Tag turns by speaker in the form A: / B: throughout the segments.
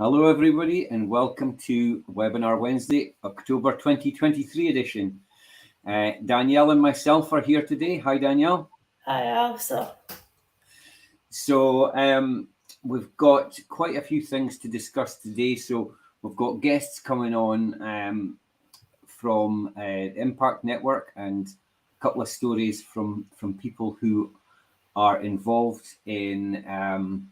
A: Hello, everybody, and welcome to Webinar Wednesday, October 2023 edition. Danielle and myself are here today. Hi, Danielle.
B: Hi, Alastair.
A: So we've got quite a few things to discuss today. So we've got guests coming on from Impact Network and a couple of stories from people who are involved in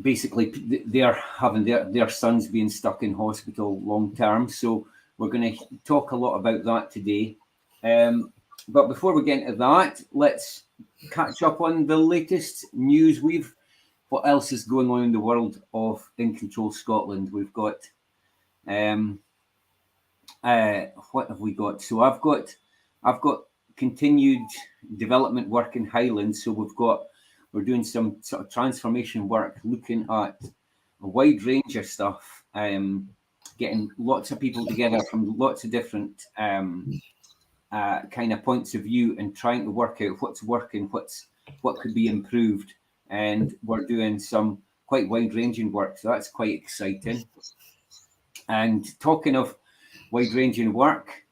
A: basically they are having their sons being stuck in hospital long term. So we're going to talk a lot about that today. But before we get into that, let's catch up on the latest news. What else is going on in the world of In Control Scotland? We've got what have we got? So I've got continued development work in Highlands. So we're doing some sort of transformation work, looking at a wide range of stuff, getting lots of people together from lots of different kind of points of view, and trying to work out what's working, what could be improved. And we're doing some quite wide-ranging work, so that's quite exciting. And talking of wide-ranging work,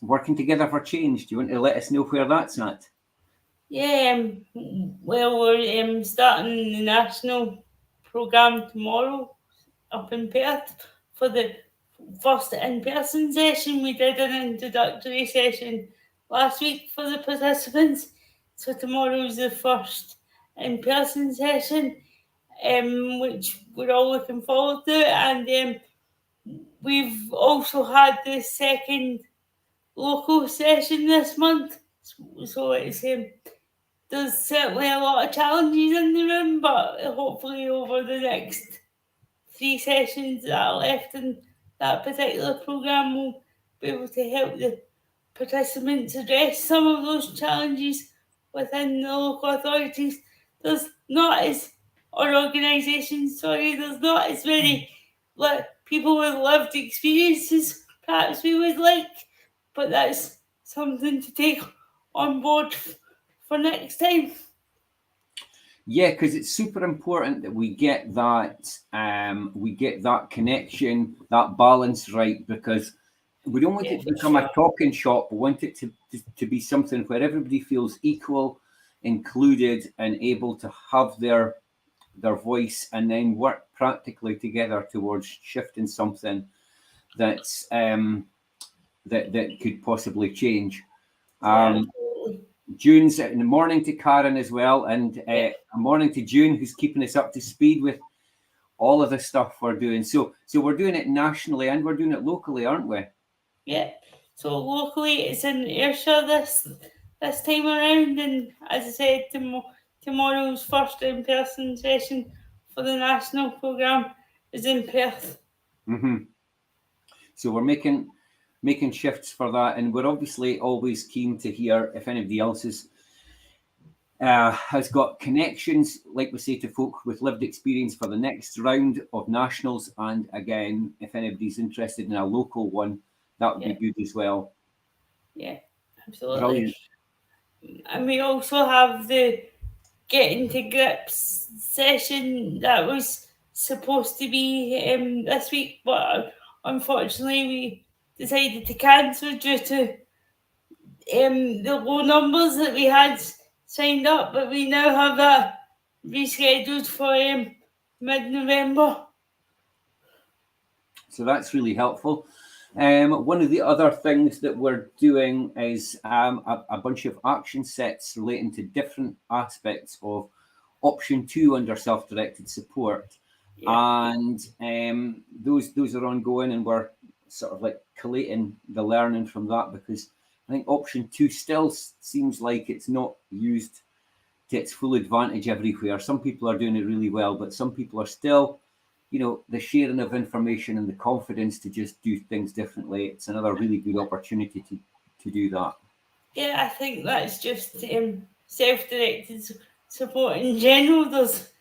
A: working together for change. Do you want to let us know where that's at?
B: Yeah, well, we're starting the national programme tomorrow up in Perth for the first in-person session. We did an introductory session last week for the participants, so tomorrow's the first in-person session, which we're all looking forward to. And we've also had the second local session this month, so it's there's certainly a lot of challenges in the room, but hopefully over the next 3 sessions that are left in that particular programme, we'll be able to help the participants address some of those challenges within the local authorities. There's not as many people with lived experiences perhaps we would like, but that's something to take on board for next time.
A: Yeah, because it's super important that we get that connection, that balance right, because we don't want it to become a talking shop. We want it to be something where everybody feels equal, included, and able to have their voice, and then work practically together towards shifting something that's that could possibly change. June's in the morning to Karen as well, and a morning to June, who's keeping us up to speed with all of the stuff we're doing. So we're doing it nationally and we're doing it locally, aren't we?
B: Yeah. So locally, it's in Ayrshire this time around, and as I said, tomorrow's first in-person session for the national programme is in Perth.
A: Mm-hmm. So we're making shifts for that, and we're obviously always keen to hear if anybody else has got connections, like we say, to folk with lived experience for the next round of nationals. And again, if anybody's interested in a local one, that would be good as well.
B: Yeah, absolutely.
A: Brilliant.
B: And we also have the Getting to Grips session that was supposed to be this week, but unfortunately we decided to cancel due to the low numbers that we had signed up, but we now have that rescheduled for mid-November.
A: So that's really helpful. One of the other things that we're doing is a bunch of action sets relating to different aspects of option 2 under self-directed support. And those are ongoing, and we're sort of like collating the learning from that, because I think option 2 still seems like it's not used to its full advantage everywhere. Some people are doing it really well, but some people are still, the sharing of information and the confidence to just do things differently. It's another really good opportunity to do that.
B: Yeah, I think that's just self-directed support in general. There's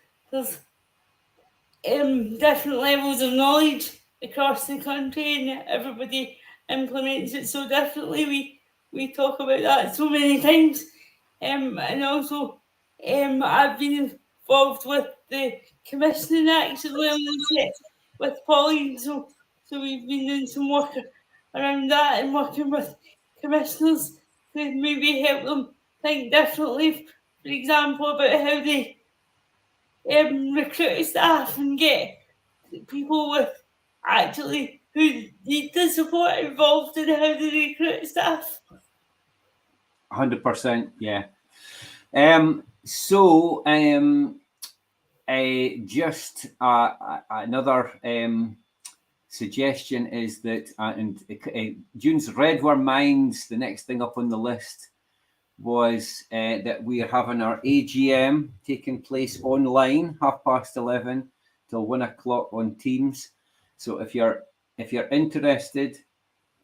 B: different levels of knowledge across the country, and everybody implements it so differently. We talk about that so many times, and also I've been involved with the commissioning actually with Pauline, so we've been doing some work around that and working with commissioners to maybe help them think differently, for example, about how they recruit staff and get people with actually who need the support involved in how they recruit staff.
A: 100%, yeah. Just another suggestion is that, June's read our minds. The next thing up on the list was that we are having our AGM taking place online, 11:30 till 1 o'clock on Teams. So if you're interested,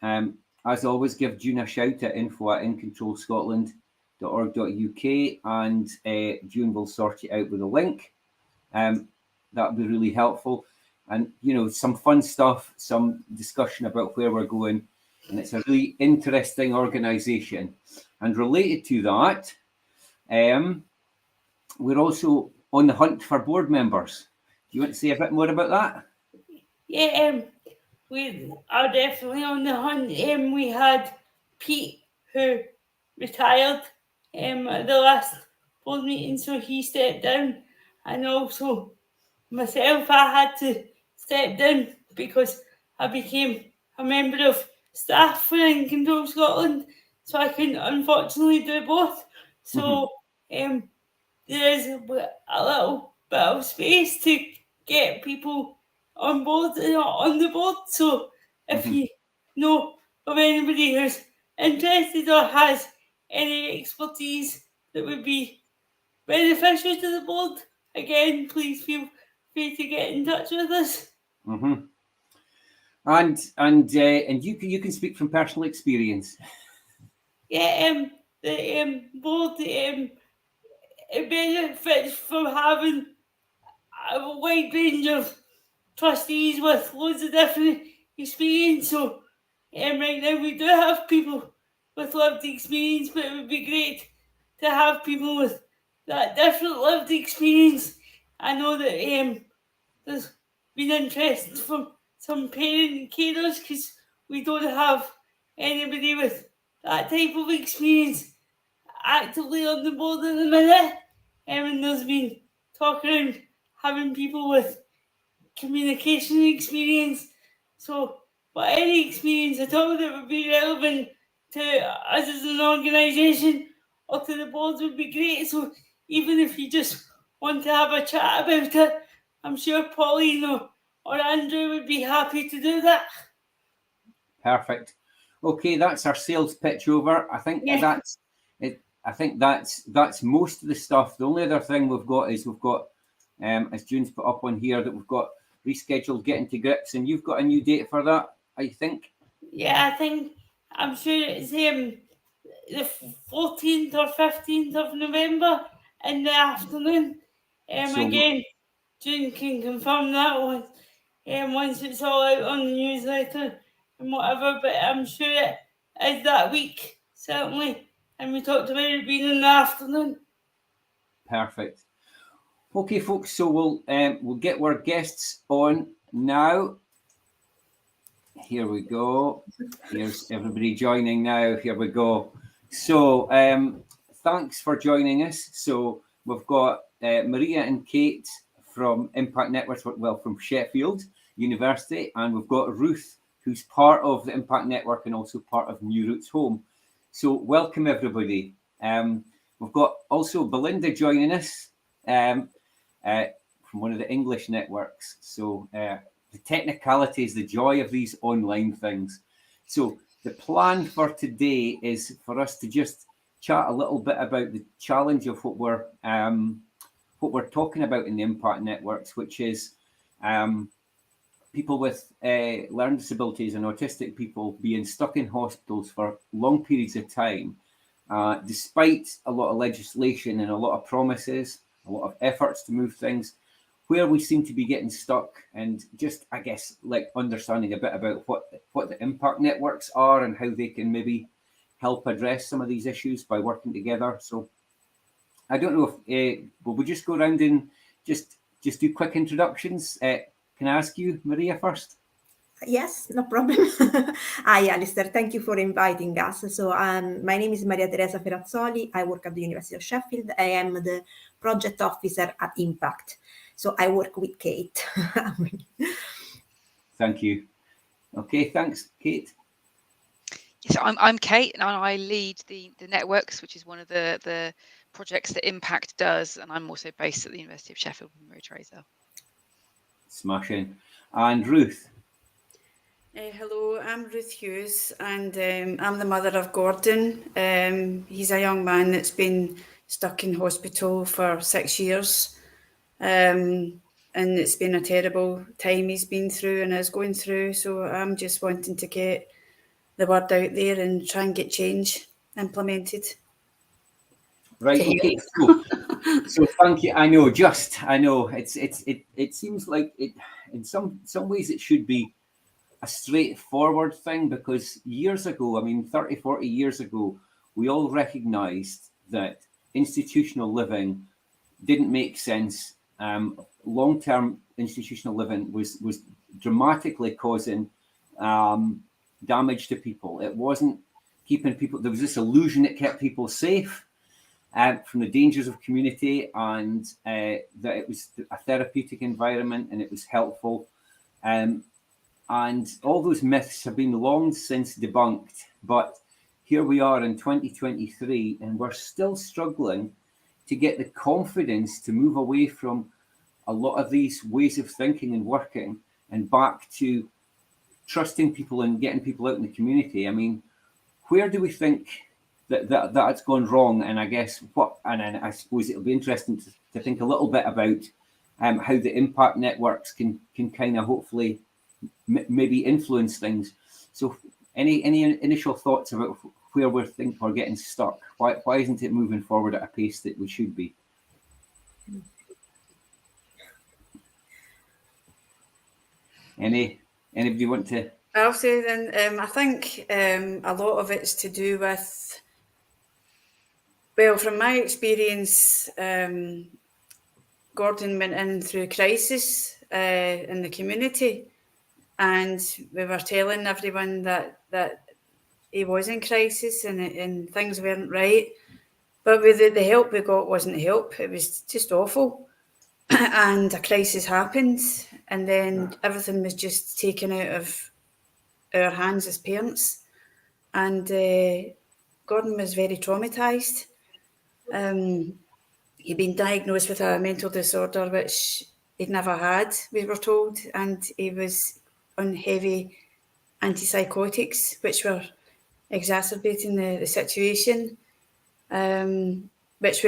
A: as always, give June a shout at info@incontrolscotland.org.uk, and June will sort you out with a link. That would be really helpful. And, some fun stuff, some discussion about where we're going. And it's a really interesting organisation. And related to that, we're also on the hunt for board members. Do you want to say a bit more about that?
B: Yeah, we are definitely on the hunt. We had Pete, who retired at the last board meeting, so he stepped down. And also myself, I had to step down because I became a member of staff for In Control Scotland, so I couldn't unfortunately do both. So there is a little bit of space to get people on board on the board. So if you know of anybody who's interested or has any expertise that would be beneficial to the board, again, please feel free to get in touch with us.
A: And you can speak from personal experience.
B: Yeah, the board it benefits from having a wide range of trustees with loads of different experience. So right now we do have people with lived experience, but it would be great to have people with that different lived experience. I know that there's been interest from some parent carers because we don't have anybody with that type of experience actively on the board at the minute. And there's been talk around having people with communication experience. So, but any experience at all that would be relevant to us as an organisation or to the board would be great. So, even if you just want to have a chat about it, I'm sure Pauline or Andrew would be happy to do that.
A: Perfect. Okay, that's our sales pitch over. I think that's it. I think that's most of the stuff. The only other thing we've got, as June's put up on here, that we've got rescheduled Getting to Grips, and you've got a new date for that, I think.
B: Yeah, I'm sure it's the 14th or 15th of November in the afternoon. Again, June can confirm that one once it's all out on the newsletter and whatever, but I'm sure it is that week, certainly. And we talked about it being in the afternoon.
A: Perfect. Okay, folks, so we'll get our guests on now. Here we go. Here's everybody joining now. Here we go. So thanks for joining us. So we've got Maria and Kate from Impact Networks, from Sheffield University, and we've got Ruth, who's part of the Impact Network and also part of New Roots Home. So welcome, everybody. We've got also Belinda joining us from one of the English networks. So the technicalities, the joy of these online things. So the plan for today is for us to just chat a little bit about the challenge of what we're talking about in the Impact Networks, which is people with learning disabilities and autistic people being stuck in hospitals for long periods of time, despite a lot of legislation and a lot of promises, a lot of efforts to move things, where we seem to be getting stuck, and just, I guess, like understanding a bit about what the impact networks are and how they can maybe help address some of these issues by working together. So I don't know if we'll just go around and just just do quick introductions. Can I ask you, Maria, first?
C: Yes, no problem. Hi, Alastair. Thank you for inviting us. So, my name is Maria Teresa Ferrazzoli. I work at the University of Sheffield. I am the project officer at Impact. So, I work with Kate.
A: Thank you. Okay, thanks, Kate.
D: So I'm Kate, and I lead the networks, which is one of the projects that Impact does, and I'm also based at the University of Sheffield with Maria Teresa.
A: Smashing. And Ruth.
E: Hello, I'm Ruth Hughes, and I'm the mother of Gordon. He's a young man that's been stuck in hospital for 6 years, and it's been a terrible time he's been through and is going through. So I'm just wanting to get the word out there and try and get change implemented.
A: Right. Okay. So thank you. I know. It seems like it. In some ways, it should be a straightforward thing, because years ago, 30, 40 years ago, we all recognized that institutional living didn't make sense. Long-term institutional living was dramatically causing damage to people. It wasn't keeping people. There was this illusion it kept people safe from the dangers of community, and that it was a therapeutic environment and it was helpful. And all those myths have been long since debunked. But here we are in 2023, and we're still struggling to get the confidence to move away from a lot of these ways of thinking and working and back to trusting people and getting people out in the community. Where do we think that's gone wrong? And I guess I suppose it'll be interesting to think a little bit about how the impact networks can kind of hopefully maybe influence things. So any initial thoughts about where we think we're getting stuck? Why isn't it moving forward at a pace that we should be? Anybody want to?
E: I'll say then, I think a lot of it's to do with, well, from my experience, Gordon went in through crisis in the community, and we were telling everyone that he was in crisis and things weren't right. But with the help we got wasn't help. It was just awful. And a crisis happened, and then everything was just taken out of our hands as parents. And Gordon was very traumatised. He'd been diagnosed with a mental disorder which he'd never had, we were told, and he was on heavy antipsychotics, which were exacerbating the situation, which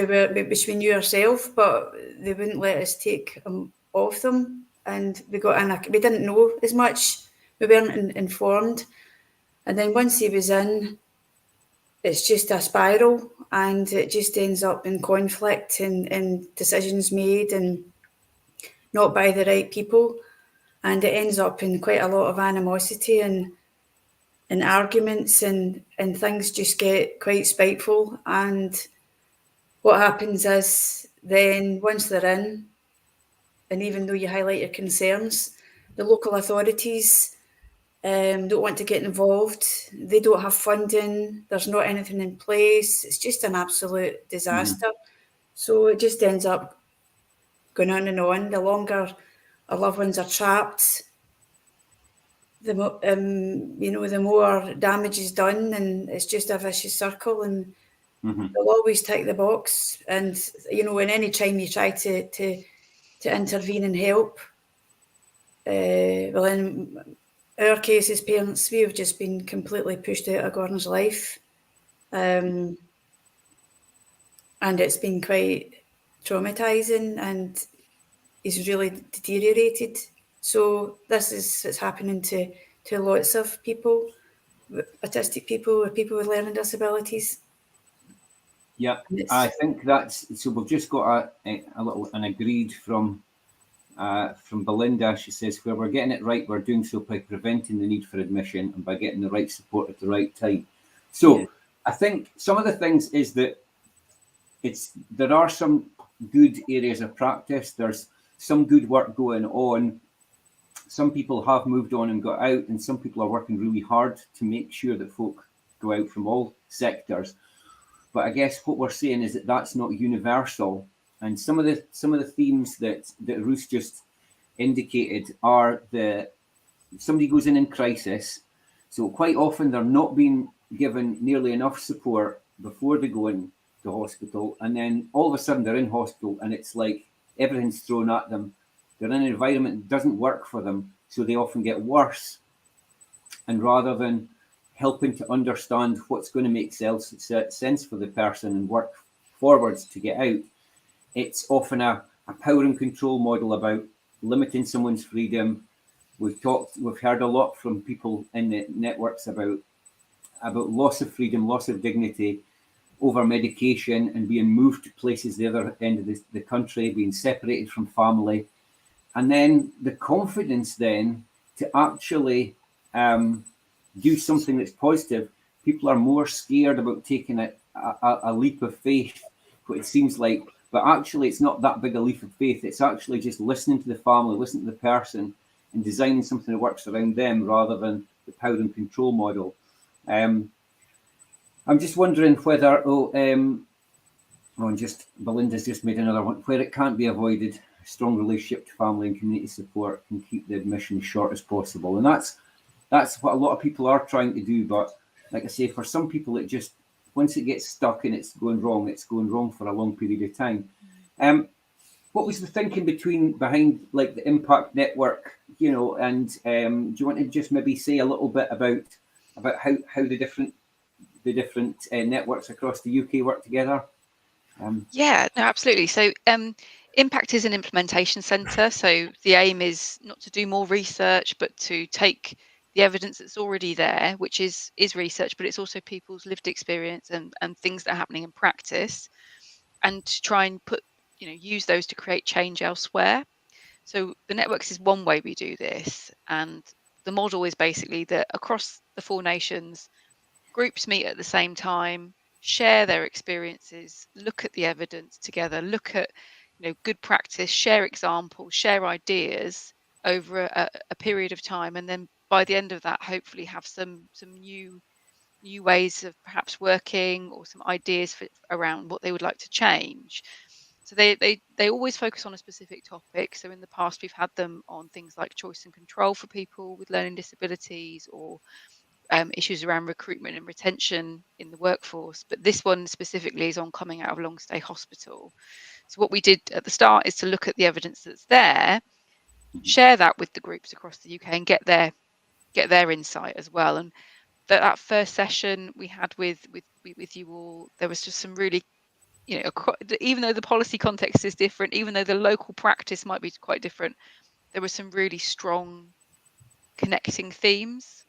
E: we knew ourselves, but they wouldn't let us take off them, and we didn't know as much, we weren't informed, and then once he was in, it's just a spiral, and it just ends up in conflict and decisions made and not by the right people, and it ends up in quite a lot of animosity and arguments, and things just get quite spiteful. And what happens is then once they're in, and even though you highlight your concerns, the local authorities don't want to get involved. They don't have funding. There's not anything in place. It's just an absolute disaster. So it just ends up going on and on. The longer our loved ones are trapped, the more damage is done, and it's just a vicious circle. And they'll always tick the box. And in any time you try to intervene and help, well, in our case as parents, we've just been completely pushed out of Gordon's life, and it's been quite traumatising, and he's really deteriorated. So this is what's happening to lots of people, autistic people, or people with learning disabilities.
A: Yeah, I think that's so. We've just got an agreed from Belinda. She says, where we're getting it right, we're doing so by preventing the need for admission and by getting the right support at the right time. So I think some of the things is that there are some good areas of practice. There's some good work going on. Some people have moved on and got out, and some people are working really hard to make sure that folk go out from all sectors. But I guess what we're saying is that that's not universal. And some of the themes that Ruth just indicated are that somebody goes in crisis. So quite often they're not being given nearly enough support before they go in to hospital. And then all of a sudden they're in hospital and it's like everything's thrown at them. They're in an environment that doesn't work for them. So they often get worse. And rather than helping to understand what's going to make sense for the person and work forwards to get out, it's often a power and control model about limiting someone's freedom. We've heard a lot from people in the networks about loss of freedom, loss of dignity, over medication and being moved to places the other end of the country, being separated from family. And then the confidence then to actually do something that's positive. People are more scared about taking a leap of faith, what it seems like. But actually, it's not that big a leap of faith. It's actually just listening to the family, listening to the person, and designing something that works around them rather than the power and control model. I'm just wondering whether, Belinda's just made another one, where it can't be avoided, a strong relationship to family and community support can keep the admission as short as possible. And that's what a lot of people are trying to do. But like I say, for some people, it just, once it gets stuck and it's going wrong for a long period of time. What was the thinking behind like the Impact Network, and do you want to just maybe say a little bit about how the different networks across the UK work together?
D: Yeah, no, absolutely. So Impact is an implementation centre. So the aim is not to do more research, but to take the evidence that's already there, which is research, but it's also people's lived experience and things that are happening in practice, and to try and use those to create change elsewhere. So the networks is one way we do this, and the model is basically that across the 4 nations, groups meet at the same time, share their experiences, look at the evidence together, look at good practice, share examples, share ideas over a period of time, and then by the end of that, hopefully have some new ways of perhaps working or some ideas around what they would like to change. So they always focus on a specific topic. So in the past, we've had them on things like choice and control for people with learning disabilities, or issues around recruitment and retention in the workforce. But this one specifically is on coming out of long stay hospital. So what we did at the start is to look at the evidence that's there, share that with the groups across the UK, and get their insight as well. And that first session we had with you all, there was just some really, even though the policy context is different, even though the local practice might be quite different, there were some really strong connecting themes,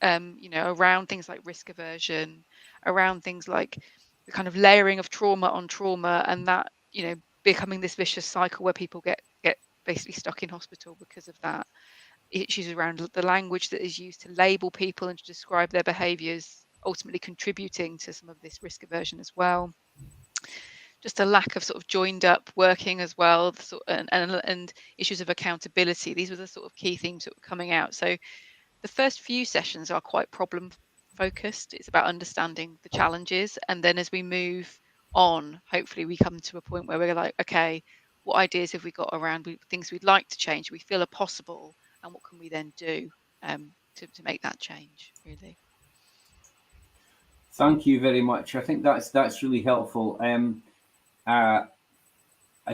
D: around things like risk aversion, around things like the kind of layering of trauma on trauma, and that, becoming this vicious cycle where people get basically stuck in hospital because of that. Issues around the language that is used to label people and to describe their behaviours, ultimately contributing to some of this risk aversion as well. Just a lack of sort of joined up working as well, and issues of accountability. These were the sort of key themes that were coming out. So the first few sessions are quite problem focused. It's about understanding the challenges, and then as we move on, hopefully we come to a point where we're like, okay, what ideas have we got around things we'd like to change, we feel are possible, and what can we then do to make that change, really.
A: Thank you very much. I think that's really helpful. I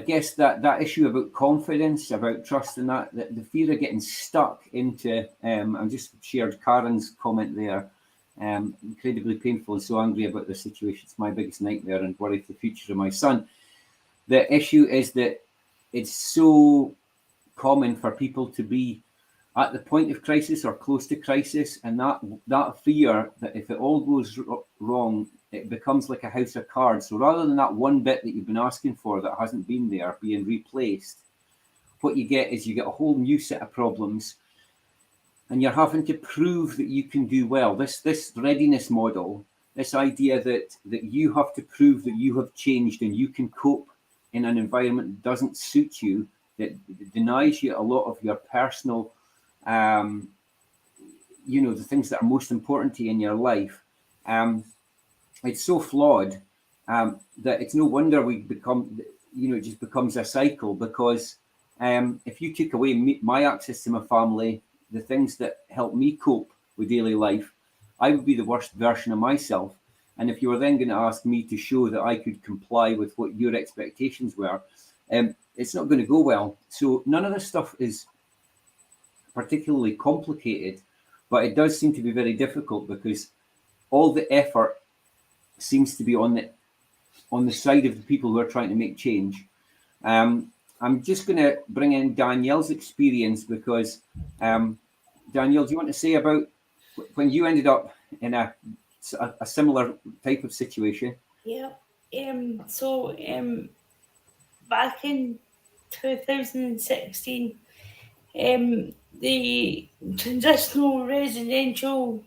A: guess that issue about confidence, about trust, and that the fear of getting stuck into, I just shared Karen's comment there, incredibly painful and so angry about the situation. It's my biggest nightmare and worry for the future of my son. The issue is that it's so common for people to be at the point of crisis or close to crisis, and that fear that if it all goes wrong, it becomes like a house of cards. So rather than that one bit that you've been asking for that hasn't been there being replaced, what you get is you get a whole new set of problems, and you're having to prove that you can do well. This readiness model, this idea that you have to prove that you have changed and you can cope in an environment that doesn't suit you, that denies you a lot of your personal, you know, the things that are most important to you in your life. It's so flawed that it's no wonder we become, you know, it just becomes a cycle, because if you took away my access to my family, the things that help me cope with daily life, I would be the worst version of myself. And if you were then going to ask me to show that I could comply with what your expectations were, it's not going to go well. So none of this stuff is particularly complicated, but it does seem to be very difficult, because all the effort seems to be on the side of the people who are trying to make change. I'm just going to bring in Danielle's experience, because Danielle, do you want to say about when you ended up in a similar type of situation?
B: Yeah. So back in 2016, the transitional residential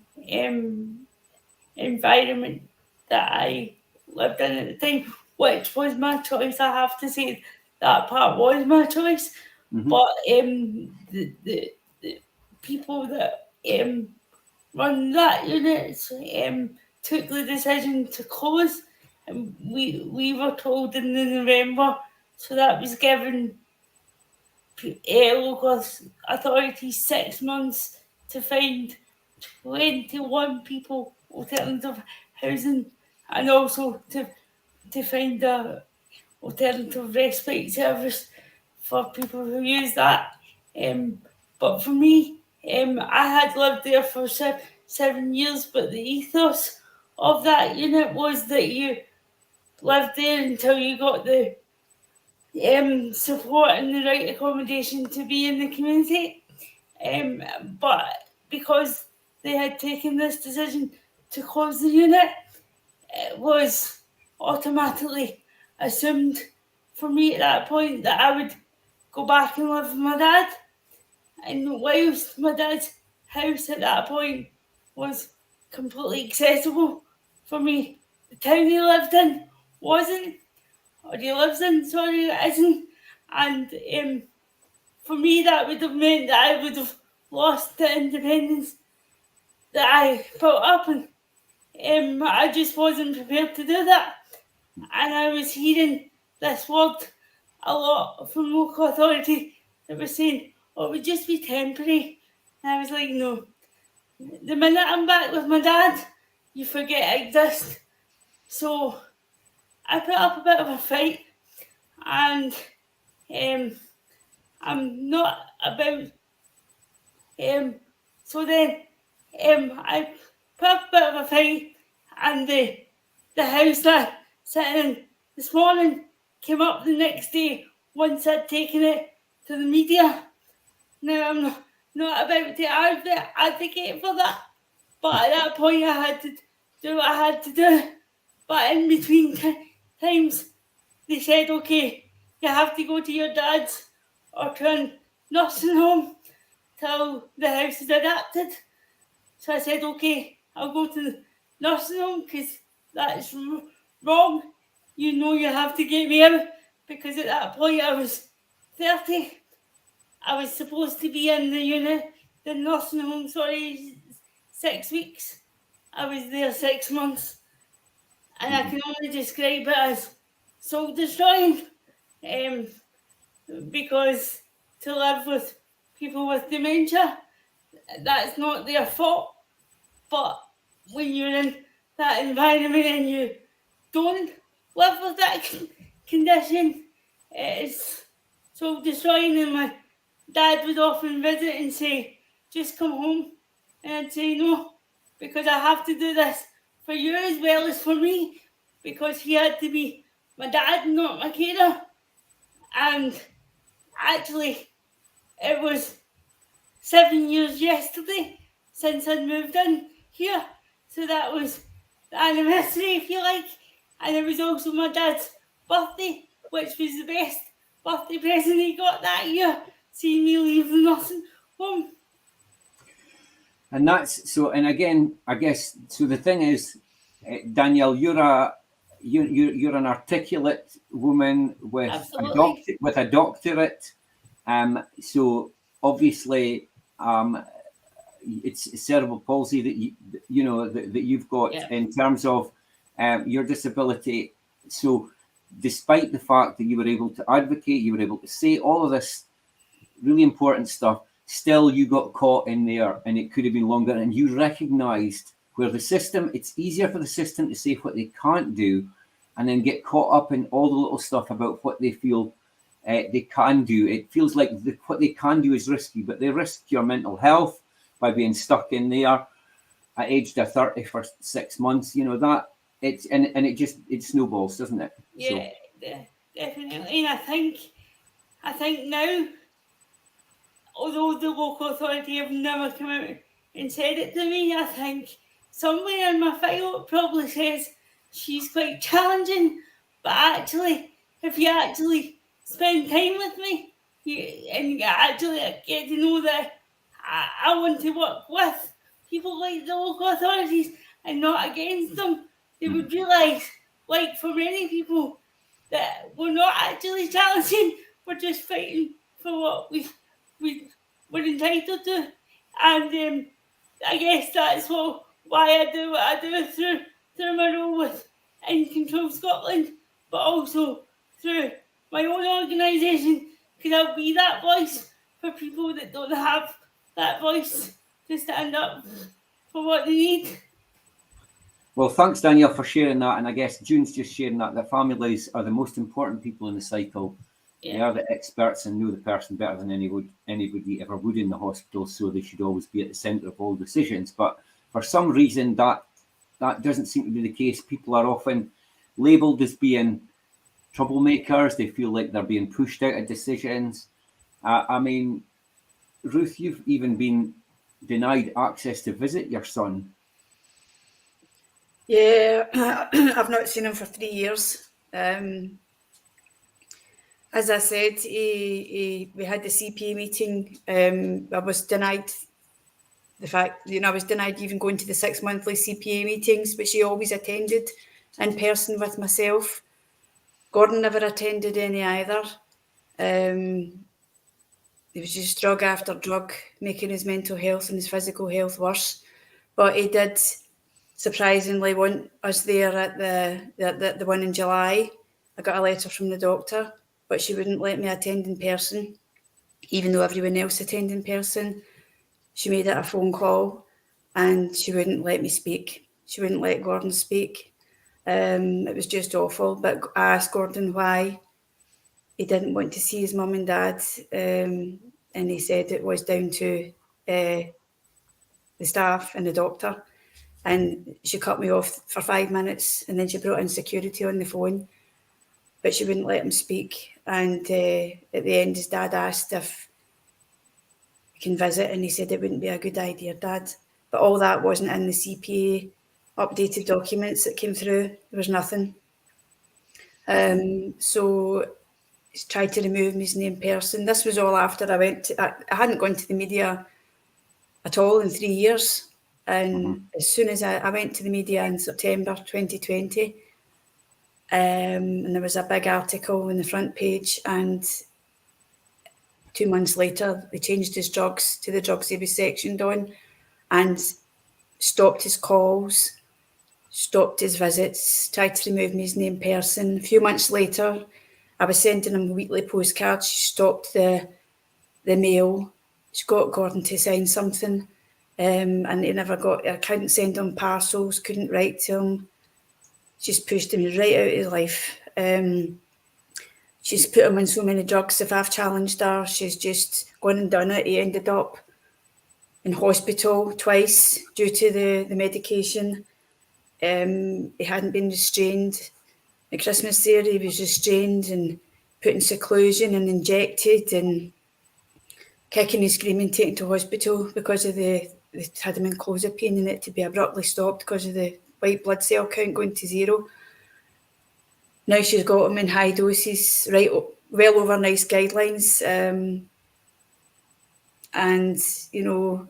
B: environment that I lived in at the time, which was my choice, I have to say that part was my choice.
A: Mm-hmm.
B: But the people that run that unit took the decision to close, and we were told in the November, so that was given local authorities 6 months to find 21 people alternative housing, and also to find a alternative respite service for people who use that. But for me, I had lived there for 7 years, but the ethos of that unit was that you lived there until you got the support and the right accommodation to be in the community. But because they had taken this decision to close the unit, it was automatically assumed for me at that point that I would go back and live with my dad. And whilst my dad's house at that point was completely accessible for me, the town he lived in wasn't, or he lives in, sorry, it isn't. And for me, that would have meant that I would have lost the independence that I built up, and I just wasn't prepared to do that. And I was hearing this word a lot from local authority that was saying, oh, it would just be temporary. And I was like, no. The minute I'm back with my dad, you forget I exist. So I put up a bit of a fight, and I'm not about so then I put up a bit of a fight, and the house that sitting in this morning came up the next day once I'd taken it to the media. Now I'm not about to advocate for that, but at that point I had to do what I had to do. But in between times they said, okay, you have to go to your dad's or to a nursing home till the house is adapted. So I said, okay, I'll go to the nursing home because that's wrong. You know you have to get me out, because at that point I was 30. I was supposed to be in the nursing home, 6 weeks. I was there 6 months. And I can only describe it as soul destroying, because to live with people with dementia, that's not their fault. But when you're in that environment and you don't live with that condition, it's soul destroying. And my dad would often visit and say, just come home. And I'd say no, because I have to do this for you as well as for me, because he had to be my dad, not my carer. And actually, it was 7 years yesterday since I'd moved in here. So that was the anniversary, if you like. And it was also my dad's birthday, which was the best birthday present he got that year, seeing me leave the nursing home.
A: And that's so. And again, I guess so. The thing is, Danielle, you're an articulate woman with
B: Absolutely.
A: with a doctorate. So obviously, it's cerebral palsy that that you've got in terms of your disability. So despite the fact that you were able to advocate, you were able to say all of this really important stuff, still you got caught in there, and it could have been longer. And you recognised where the system, it's easier for the system to say what they can't do, and then get caught up in all the little stuff about what they feel they can do. It feels like what they can do is risky, but they risk your mental health by being stuck in there at age 30 for 6 months. That it's and it snowballs, doesn't it?
B: Yeah, definitely. And I think now, although the local authority have never come out and said it to me, I think somewhere in my file it probably says she's quite challenging, but actually, if you actually spend time with me, and actually get to know that I want to work with people like the local authorities and not against them, they would realise, like for many people, that we're not actually challenging, we're just fighting for what we're entitled to. And I guess that's why I do what I do through my role with In Control Scotland, but also through my own organisation, because I'll be that voice for people that don't have that voice to stand up for what they need.
A: Well, thanks, Danielle, for sharing that. And I guess June's just sharing that families are the most important people in the cycle. Yeah. They are the experts and know the person better than anybody ever would in the hospital, so they should always be at the centre of all decisions. But for some reason, that doesn't seem to be the case. People are often labelled as being troublemakers. They feel like they're being pushed out of decisions. I mean, Ruth, you've even been denied access to visit your son.
E: Yeah, I've not seen him for 3 years. As I said, we had the CPA meeting. I was denied the fact, I was denied even going to the 6 monthly CPA meetings, which he always attended in person with myself. Gordon never attended any either. He was just drug after drug, making his mental health and his physical health worse. But he did surprisingly want us there at the one in July. I got a letter from the doctor, but she wouldn't let me attend in person, even though everyone else attended in person. She made it a phone call, and she wouldn't let me speak. She wouldn't let Gordon speak. It was just awful. But I asked Gordon why he didn't want to see his mum and dad, and he said it was down to the staff and the doctor. And she cut me off for 5 minutes, and then she brought in security on the phone, but she wouldn't let him speak. And at the end, his dad asked if he can visit, and he said it wouldn't be a good idea, Dad. But all that wasn't in the CPA updated documents that came through. There was nothing. So he's tried to remove me as named person. This was all after I hadn't gone to the media at all in 3 years. And as soon as I went to the media in September 2020, and there was a big article on the front page, and 2 months later, they changed his drugs to the drugs he was sectioned on and stopped his calls, stopped his visits, tried to remove me as named person. A few months later, I was sending him weekly postcards. She stopped the mail. She got Gordon to sign something. And he never got, I couldn't send him parcels, couldn't write to him. She's pushed him right out of his life. She's put him on so many drugs. If I've challenged her, she's just gone and done it. He ended up in hospital twice due to the medication. He hadn't been restrained. At Christmas there, he was restrained and put in seclusion and injected and kicking and screaming, taken to hospital because of they had him in clozapine and it to be abruptly stopped because of the white blood cell count going to 0. Now she's got him in high doses, right, well over NICE guidelines. And,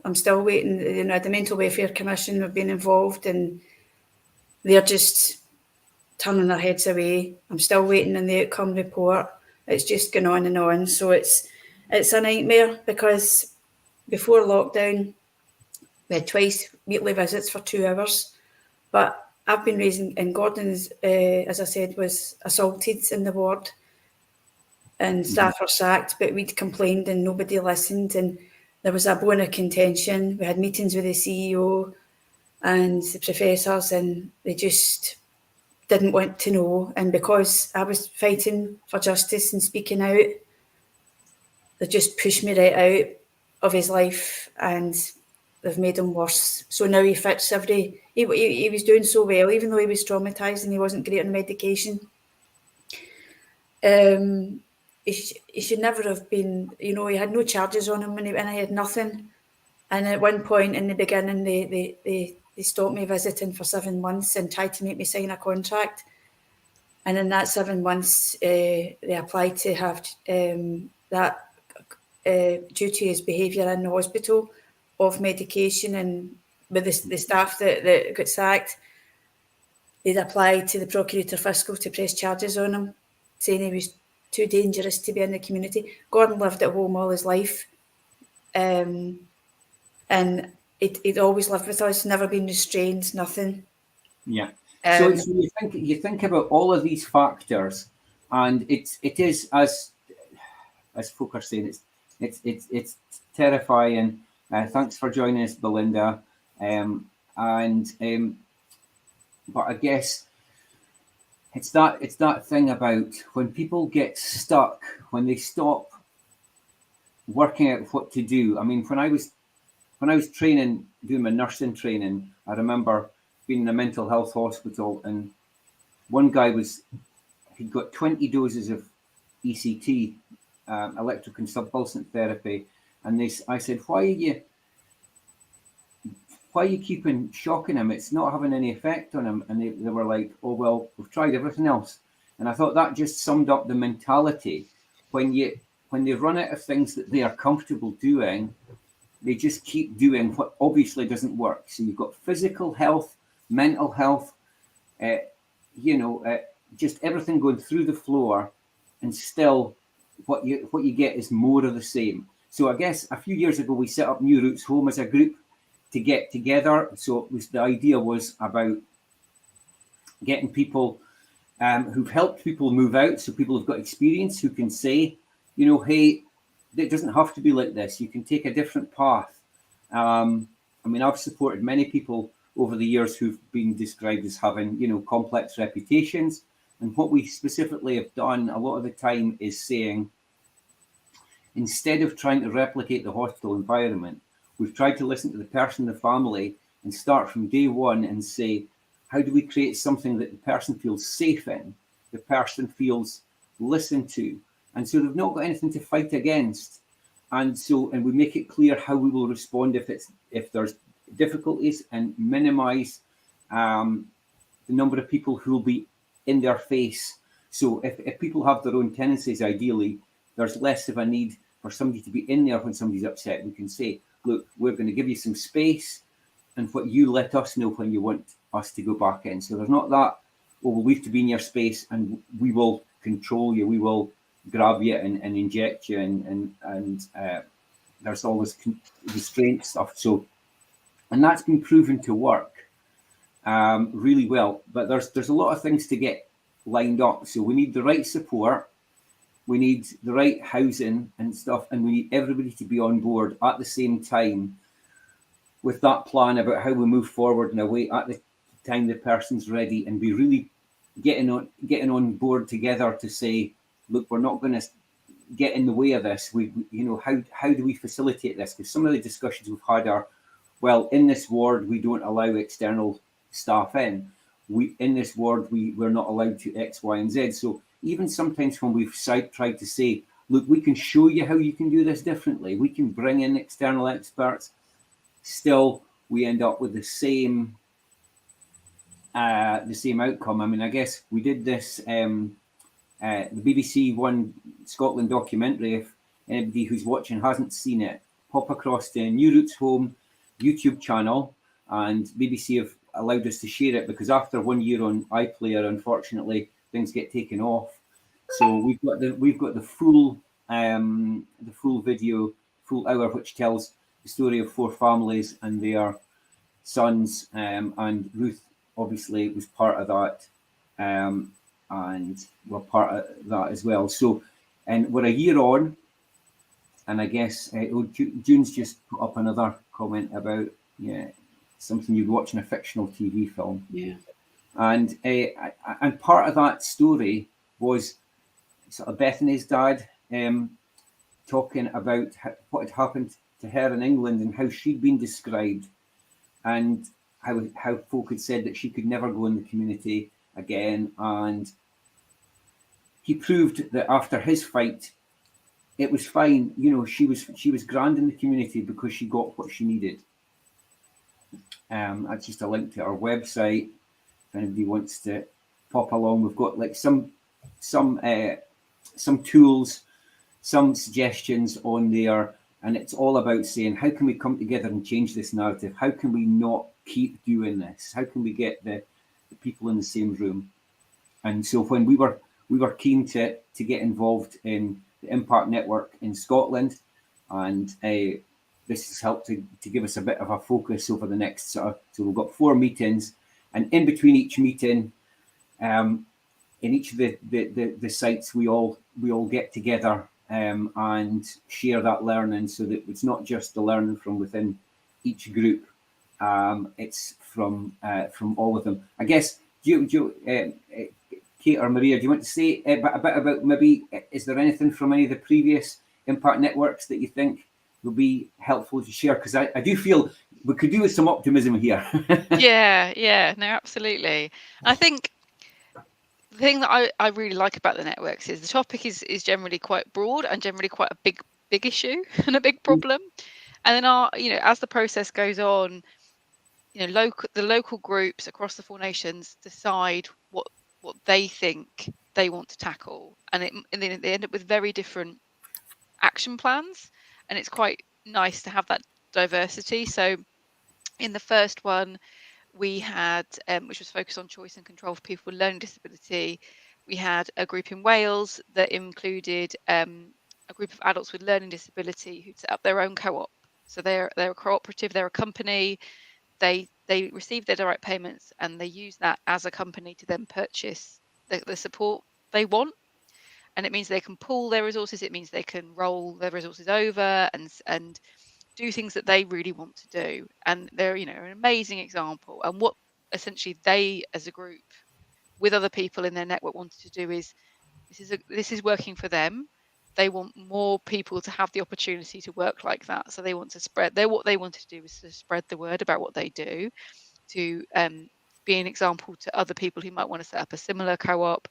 E: I'm still waiting. The Mental Welfare Commission have been involved and they're just turning their heads away. I'm still waiting on the outcome report. It's just going on and on. So it's It's a nightmare because before lockdown, we had twice weekly visits for 2 hours. But I've been raising, and Gordon, as I said, was assaulted in the ward, and staff were sacked, but we'd complained and nobody listened, and there was a bone of contention. We had meetings with the CEO and the professors, and they just didn't want to know. And because I was fighting for justice and speaking out, they just pushed me right out of his life, and they've made him worse. So now he fits he was doing so well, even though he was traumatised and he wasn't great on medication. He should never have been, he had no charges on him, and I had nothing. And at one point in the beginning, they stopped me visiting for 7 months and tried to make me sign a contract. And in that 7 months, they applied to have that due to his behaviour in the hospital of medication, and with the staff that got sacked, they'd applied to the Procurator Fiscal to press charges on him, saying he was too dangerous to be in the community. Gordon lived at home all his life, and he'd always lived with us, never been restrained, nothing.
A: Yeah. So you think about all of these factors, and it is as folk are saying, it's terrifying. Thanks for joining us, Belinda. But I guess it's that thing about when people get stuck, when they stop working out what to do. I mean, when I was training, doing my nursing training, I remember being in a mental health hospital, and one guy he'd got 20 doses of ECT, electroconvulsant therapy, and I said, why are you keeping shocking him? It's not having any effect on him. And they were like, oh, well, we've tried everything else. And I thought that just summed up the mentality. When they run out of things that they are comfortable doing, they just keep doing what obviously doesn't work. So you've got physical health, mental health, just everything going through the floor, and still what you get is more of the same. So I guess a few years ago we set up New Roots Home as a group to get together. So the idea was about getting people who've helped people move out, so people who've got experience who can say, hey, it doesn't have to be like this. You can take a different path. I've supported many people over the years who've been described as having, complex reputations. And what we specifically have done a lot of the time is saying, instead of trying to replicate the hospital environment, we've tried to listen to the person, the family, and start from day one and say, how do we create something that the person feels safe in, the person feels listened to, and so they've not got anything to fight against. And we make it clear how we will respond if there's difficulties, and minimize the number of people who will be in their face. So if people have their own tendencies, ideally, there's less of a need for somebody to be in there when somebody's upset. We can say, look, we're going to give you some space, and what you let us know when you want us to go back in. So there's not that, well, we have to be in your space and we will control you, we will grab you and inject you, and there's all this restraint stuff. So, and that's been proven to work really well. But there's a lot of things to get lined up. So we need the right support, we need the right housing and stuff, and we need everybody to be on board at the same time with that plan about how we move forward in a way at the time the person's ready, and be really getting on board together to say, look, we're not going to get in the way of this. How do we facilitate this? Because some of the discussions we've had are, well, in this ward we don't allow external staff in. In this ward we're not allowed to X, Y, and Z. So even sometimes when we've tried to say, look, we can show you how you can do this differently, we can bring in external experts, still we end up with the same outcome. I mean, I guess we did this, the BBC One Scotland documentary. If anybody who's watching hasn't seen it, pop across the New Roots Home YouTube channel, and BBC have allowed us to share it, because after 1 year on iPlayer, unfortunately, things get taken off. So we've got the full the full video, full hour, which tells the story of 4 families and their sons, and Ruth obviously was part of that, and we're part of that as well. So, and we're a year on, and I guess June's just put up another comment about something you'd watch in a fictional TV film.
E: Yeah.
A: And part of that story was sort of Bethany's dad talking about what had happened to her in England and how she'd been described, and how folk had said that she could never go in the community again. And he proved that after his fight, it was fine. She was grand in the community because she got what she needed. That's just a link to our website if anybody wants to pop along. We've got like some tools, some suggestions on there, and it's all about saying, how can we come together and change this narrative? How can we not keep doing this? How can we get the people in the same room? And so when we were keen to get involved in the Impact Network in Scotland, and this has helped to give us a bit of a focus over the next so we've got 4 meetings, and in between each meeting, in each of the sites, we all get together and share that learning, so that it's not just the learning from within each group, it's from all of them. I guess, Kate or Maria, do you want to say a bit about, maybe, is there anything from any of the previous Impact Networks that you think will be helpful to share? Because I do feel we could do with some optimism here.
D: Yeah, no, absolutely. I think the thing that I really like about the networks is the topic is generally quite broad and generally quite a big issue and a big problem. And then as the process goes on, the local groups across the 4 nations decide what they think they want to tackle, and then they end up with very different action plans, and it's quite nice to have that diversity. So in the first one, we had, which was focused on choice and control for people with learning disability, we had a group in Wales that included a group of adults with learning disability who'd set up their own co-op. So they're a cooperative, they're a company, they receive their direct payments, and they use that as a company to then purchase the support they want. And it means they can pool their resources, it means they can roll their resources over and do things that they really want to do. And they're an amazing example. And what essentially they as a group with other people in their network wanted to do is, this is working for them. They want more people to have the opportunity to work like that. So they want to spread what they wanted to do is to spread the word about what they do, to be an example to other people who might want to set up a similar co-op,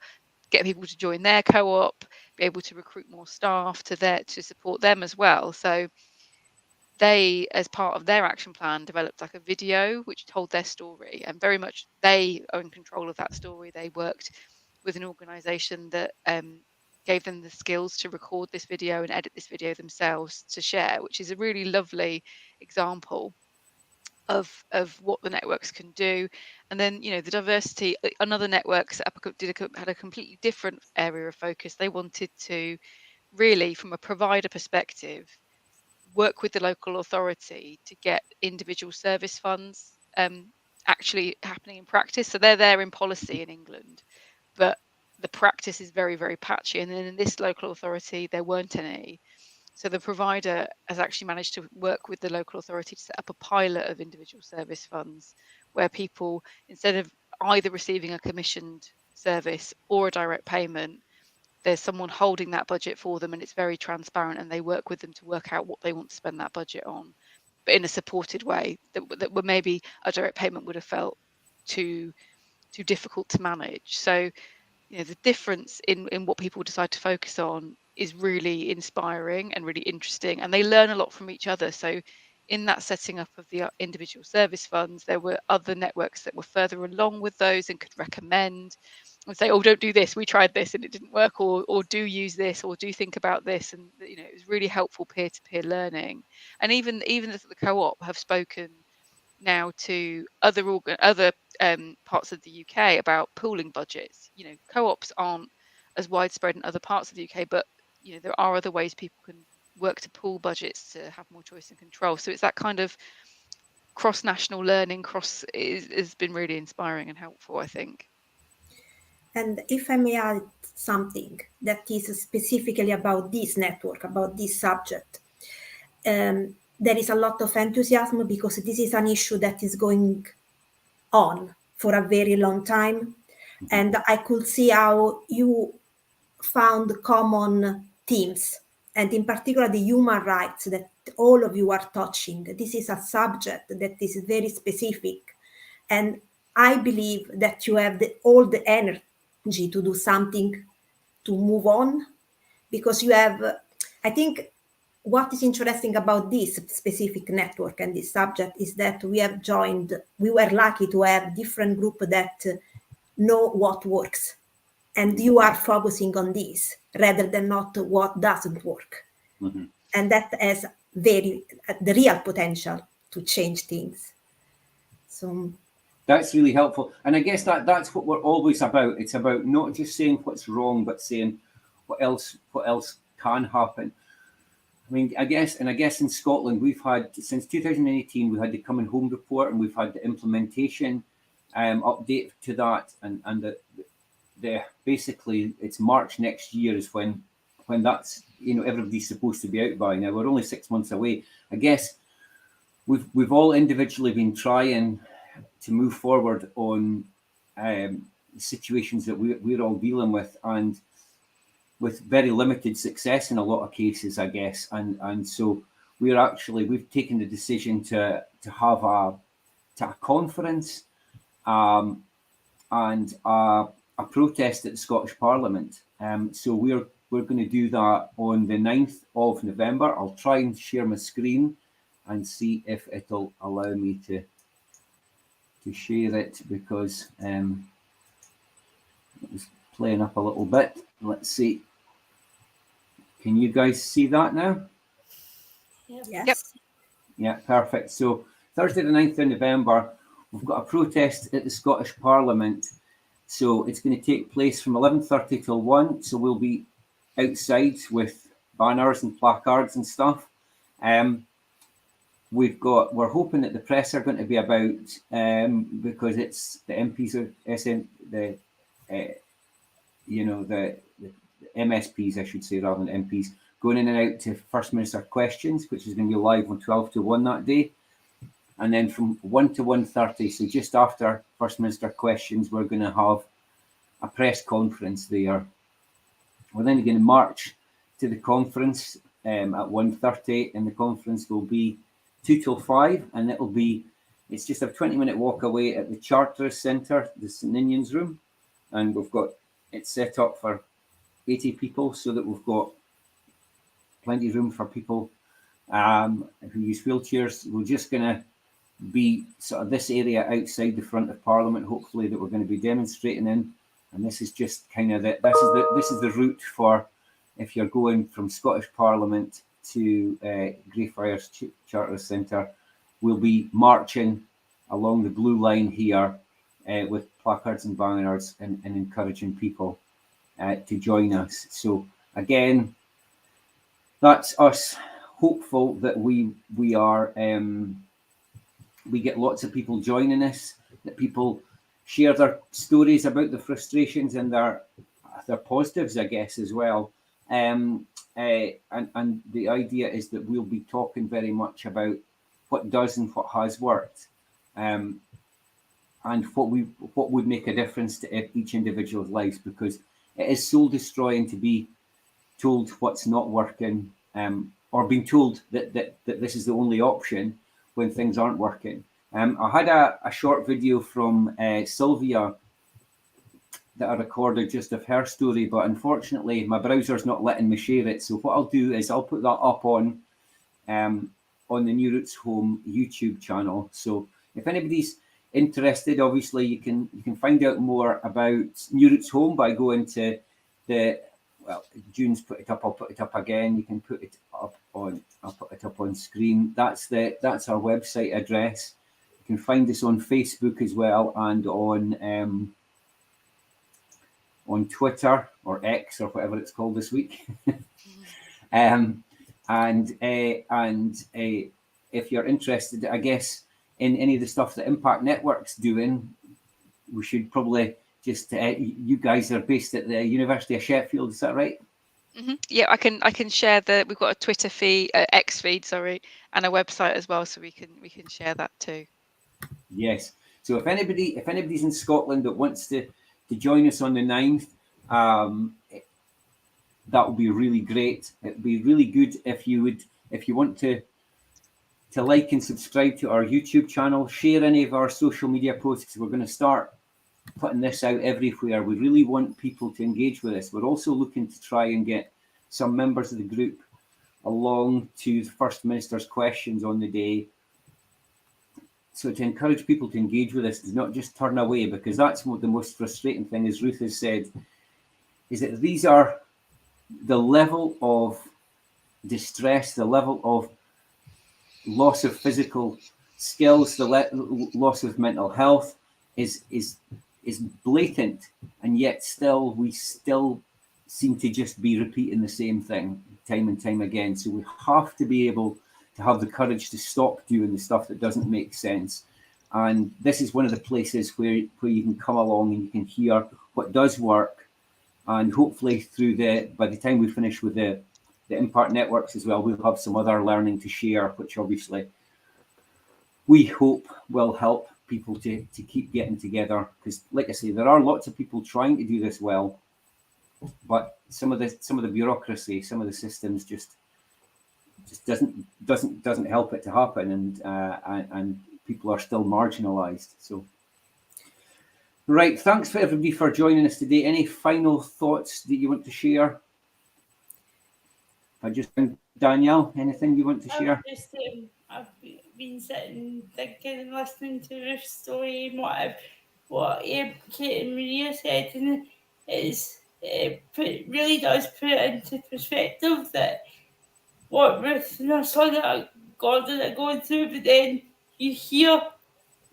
D: get people to join their co-op, be able to recruit more staff to support them as well. So they, as part of their action plan, developed like a video which told their story, and very much they are in control of that story. They worked with an organisation that gave them the skills to record this video and edit this video themselves to share, which is a really lovely example of what the networks can do. And then the diversity, another network set up had a completely different area of focus. They wanted to really, from a provider perspective, work with the local authority to get individual service funds actually happening in practice. So they're there in policy in England, but the practice is very, very patchy. And then in this local authority, there weren't any. So the provider has actually managed to work with the local authority to set up a pilot of individual service funds, where people, instead of either receiving a commissioned service or a direct payment, there's someone holding that budget for them, and it's very transparent, and they work with them to work out what they want to spend that budget on, but in a supported way that where maybe a direct payment would have felt too difficult to manage. So the difference in what people decide to focus on is really inspiring and really interesting, and they learn a lot from each other. So in that setting up of the individual service funds, there were other networks that were further along with those and could recommend and say, oh, don't do this, we tried this and it didn't work, or do use this, or do think about this. And it was really helpful peer-to-peer learning. And even the co-op have spoken now to other parts of the UK about pooling budgets. Co-ops aren't as widespread in other parts of the UK, but there are other ways people can work to pool budgets to have more choice and control. So it's that kind of cross-national learning has been really inspiring and helpful, I think.
C: And if I may add something that is specifically about this network, about this subject, there is a lot of enthusiasm because this is an issue that is going on for a very long time. And I could see how you found common themes, and in particular the human rights that all of you are touching. This is a subject that is very specific, and I believe that you have all the energy to do something to move on, because you have, I think what is interesting about this specific network and this subject is that we were lucky to have different groups that know what works. And you are focusing on this rather than not what doesn't work.
A: Mm-hmm.
C: And that has the real potential to change things. So
A: that's really helpful. And I guess that's what we're always about. It's about not just saying what's wrong, but saying what else can happen. I mean, I guess in Scotland, we've had, since 2018, we had the Coming Home report, and we've had the implementation update to that. And the basically it's March next year is when that's, everybody's supposed to be out by now. We're only 6 months away. I guess we've all individually been trying to move forward on situations that we're all dealing with, and with very limited success in a lot of cases, I guess. And so we've taken the decision to have a conference and a protest at the Scottish Parliament. So we're going to do that on the 9th of November. I'll try and share my screen and see if it'll allow me to share it, because it was playing up a little bit. Let's see. Can you guys see that now?
C: yes.
D: Yep.
A: Yeah, perfect. So Thursday the 9th of November, we've got a protest at the Scottish Parliament. So it's going to take place from 11:30 till 1. So we'll be outside with banners and placards and stuff. We're hoping that the press are going to be about, because it's the MPs are the MSPs, I should say, rather than MPs, going in and out to First Minister questions, which is going to be live on 12 to 1 that day. And then from 1 to 1:30, so just after First Minister questions, we're going to have a press conference there. We're then going to march to the conference at 1:30, and the conference will be 2 till 5, and it's just a 20-minute walk away at the Charterist Centre, the St Ninian's Room, and we've got it set up for 80 people, so that we've got plenty of room for people who use wheelchairs. We're just going to be sort of this area outside the front of Parliament, hopefully, that we're going to be demonstrating in. And this is just kind of this is the route for if you're going from Scottish Parliament to Greyfriars Charterist Centre. We'll be marching along the blue line here with placards and banners and encouraging people to join us. So again, that's us hopeful that we get lots of people joining us, that people share their stories about the frustrations and their positives, I guess, as well. And the idea is that we'll be talking very much about what does and what has worked, and what would make a difference to each individual's lives, because it is soul destroying to be told what's not working, or being told that this is the only option when things aren't working. I had a short video from Sylvia that I recorded just of her story, but unfortunately my browser's not letting me share it. So what I'll do is I'll put that up on the New Roots Home YouTube channel. So if anybody's interested, obviously you can find out more about New Roots Home by going to June's put it up. I'll put it up again. You can put it up on. I'll put it up on screen. That's our website address. You can find us on Facebook as well, and on on Twitter or X or whatever it's called this week. And if you're interested, I guess, in any of the stuff that Impact Network's doing, we should probably just, you guys are based at the University of Sheffield, is that right?
D: Yeah, I can share we've got a Twitter feed, X feed, sorry, and a website as well, so we can share that too. Yes.
A: So if anybody's in Scotland that wants to join us on the 9th, that would be really great. It'd be really good if you want to like and subscribe to our YouTube channel, share any of our social media posts, because we're going to start putting this out everywhere. We really want people to engage with us. We're also looking to try and get some members of the group along to the First Minister's questions on the day. So to encourage people to engage with us, to not just turn away, because that's what the most frustrating thing, as Ruth has said, is that these are the level of distress, the level of loss of physical skills, the loss of mental health is blatant, and yet we still seem to just be repeating the same thing time and time again. So we have to be able to have the courage to stop doing the stuff that doesn't make sense. And this is one of the places where you can come along and you can hear what does work. And hopefully by the time we finish with the Impact Networks as well, we'll have some other learning to share, which obviously we hope will help people to keep getting together. Because like I say, there are lots of people trying to do this well, but some of the bureaucracy, some of the systems just doesn't help it to happen, and people are still marginalized. So right, thanks for everybody for joining us today. Any final thoughts that you want to share? Danielle, anything you want to share?
B: I've been sitting thinking and listening to Ruth's story and what Kate and Maria said, and it really does put it into perspective that what Ruth and her son Gordon are going through, but then you hear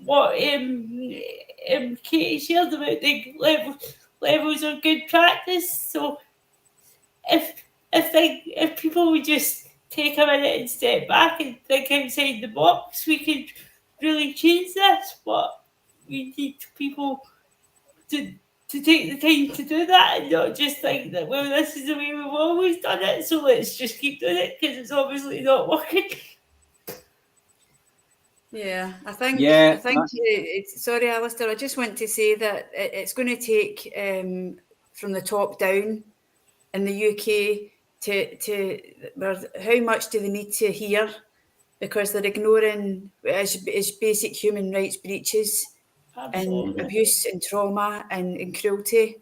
B: what Katie shared about the levels of good practice. So if people would just take a minute and step back and think outside the box, we could really change this. But we need people to take the time to do that, and not just think that, well, this is the way we've always done it, so let's just keep doing it, because it's obviously not working.
E: Yeah, I think. Sorry, Alastair, I just want to say that it's going to take from the top down in the UK how much do they need to hear, because they're ignoring as basic human rights breaches. Absolutely. And abuse and trauma and cruelty,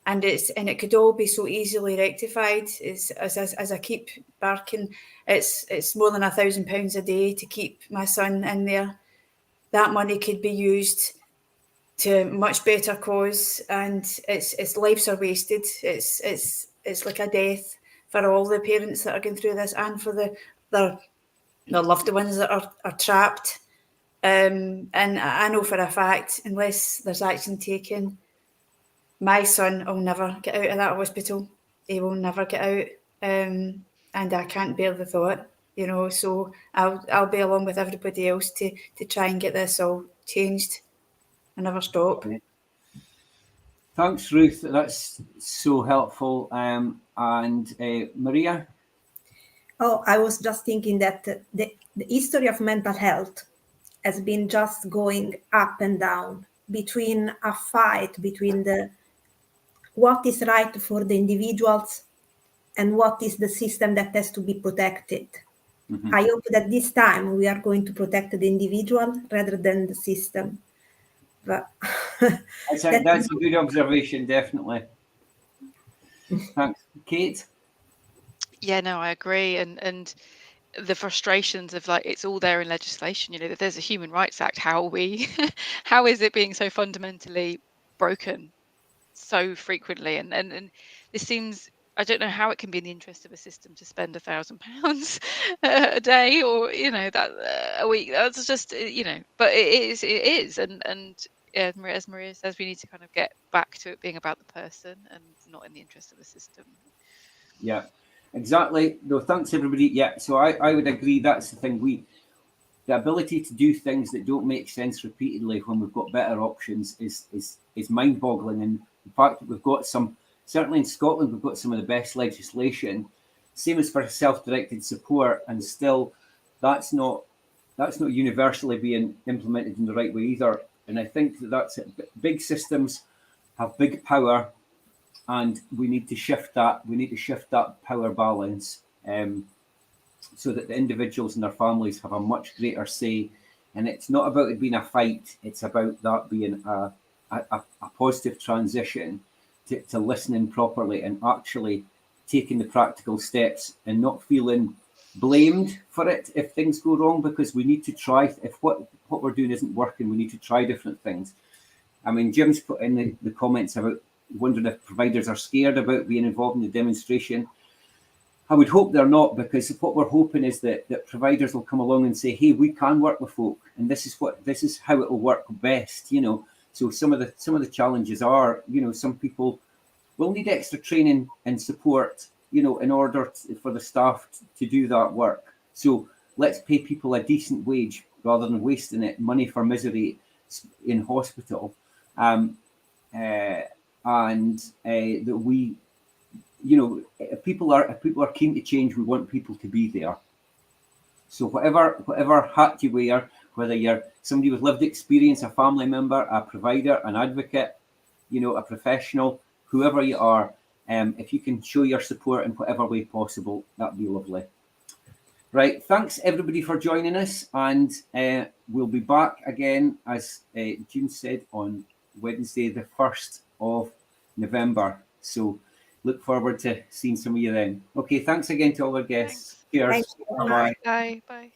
E: and it could all be so easily rectified. As I keep barking, it's more than £1,000 a day to keep my son in there. That money could be used to much better cause, and its lives are wasted. It's like a death for all the parents that are going through this, and for their loved ones that are trapped. And I know for a fact, unless there's action taken, my son will never get out of that hospital. He will never get out, and I can't bear the thought, So I'll be along with everybody else to try and get this all changed and never stop.
A: Thanks, Ruth. That's so helpful. And Maria?
C: Oh, I was just thinking that the history of mental health has been just going up and down, between a fight between what is right for the individuals and what is the system that has to be protected. Mm-hmm. I hope that this time we are going to protect the individual rather than the system. But
A: that's a good observation, definitely. Thanks. Kate?
D: Yeah, no, I agree. And the frustrations of, like, it's all there in legislation, that there's a Human Rights Act. How is it being so fundamentally broken so frequently? And this seems, I don't know how it can be in the interest of a system to spend £1,000 a day, or that a week. That's just but it is, and as Maria says, we need to kind of get back to it being about the person and not in the interest of the system.
A: Yeah, exactly. No, thanks everybody. Yeah, so I would agree. That's the thing. The ability to do things that don't make sense repeatedly when we've got better options is mind-boggling. And the fact that we've got some, certainly in Scotland, we've got some of the best legislation. Same as for self-directed support, and still that's not universally being implemented in the right way either. And I think that's it. Big systems have big power, and we need to shift that. We need to shift that power balance, so that the individuals and their families have a much greater say. And it's not about it being a fight. It's about that being a positive transition to listening properly and actually taking the practical steps and not feeling blamed for it if things go wrong, because we need to try. If what we're doing isn't working, we need to try different things. I mean, Jim's put in the comments about wondering if providers are scared about being involved in the demonstration. I would hope they're not, because what we're hoping is that providers will come along and say, hey, we can work with folk, and this is how it will work best, you know. So some of the challenges are, you know, some people will need extra training and support, you know, in order for the staff to do that work. So let's pay people a decent wage rather than wasting it money for misery in hospital. And that we, you know, if people are keen to change, we want people to be there. So whatever hat you wear, whether you're somebody with lived experience, a family member, a provider, an advocate, you know, a professional, whoever you are, if you can show your support in whatever way possible, that'd be lovely. Right, thanks everybody for joining us, and we'll be back again, as June said, on Wednesday, the 1st of November. So look forward to seeing some of you then. Okay, thanks again to all our guests.
D: Thanks.
A: Cheers. Bye-bye.
D: Bye. Bye.